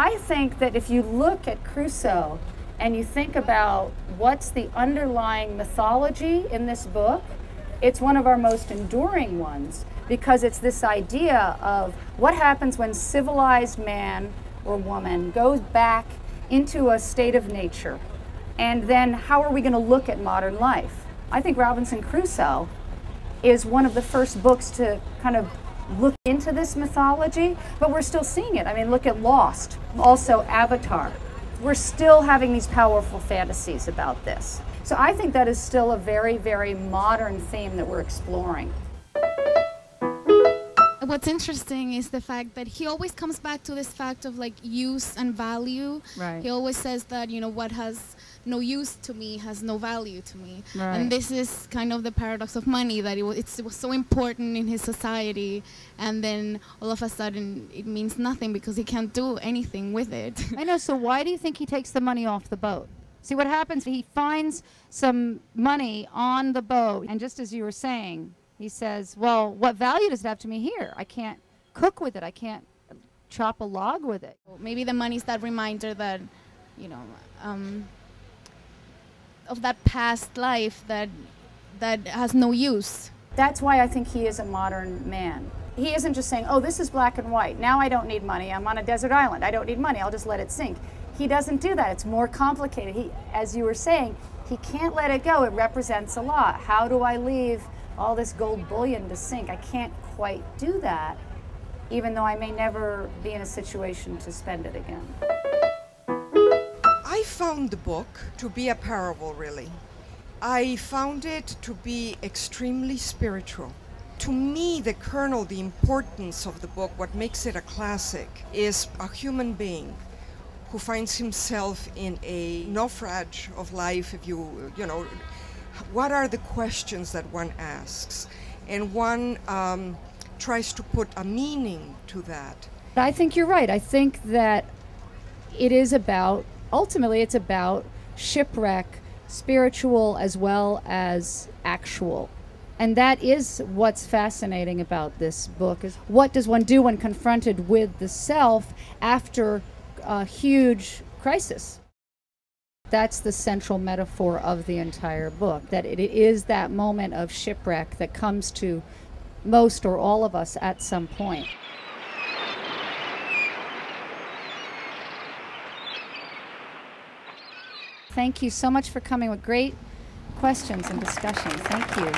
I think that if you look at Crusoe and you think about what's the underlying mythology in this book, it's one of our most enduring ones, because it's this idea of what happens when civilized man or woman goes back into a state of nature, and then how are we going to look at modern life? I think Robinson Crusoe is one of the first books to kind of look into this mythology, but we're still seeing it. I mean, look at Lost, also Avatar. We're still having these powerful fantasies about this. So I think that is still a very, very modern theme that we're exploring. What's interesting is the fact that he always comes back to this fact of like use and value. Right. He always says that, you know, what has no use to me has no value to me. Right. And this is kind of the paradox of money, that it was so important in his society, and then all of a sudden it means nothing because he can't do anything with it. I know, so why do you think he takes the money off the boat? See, what happens, he finds some money on the boat, and just as you were saying, he says, well, what value does it have to me here? I can't cook with it. I can't chop a log with it. Maybe the money's that reminder that, you know, of that past life that has no use. That's why I think he is a modern man. He isn't just saying, oh, this is black and white. Now I don't need money. I'm on a desert island. I don't need money. I'll just let it sink. He doesn't do that. It's more complicated. As you were saying, he can't let it go. It represents a lot. How do I leave all this gold bullion to sink? I can't quite do that, even though I may never be in a situation to spend it again. I found the book to be a parable, really. I found it to be extremely spiritual. To me, the kernel, the importance of the book, what makes it a classic, is a human being who finds himself in a naufrage of life, if you know, what are the questions that one asks? And one tries to put a meaning to that. I think you're right. I think that it is about, ultimately it's about shipwreck, spiritual as well as actual. And that is what's fascinating about this book, is what does one do when confronted with the self after a huge crisis? That's the central metaphor of the entire book, that it is that moment of shipwreck that comes to most or all of us at some point. Thank you so much for coming with great questions and discussions. Thank you.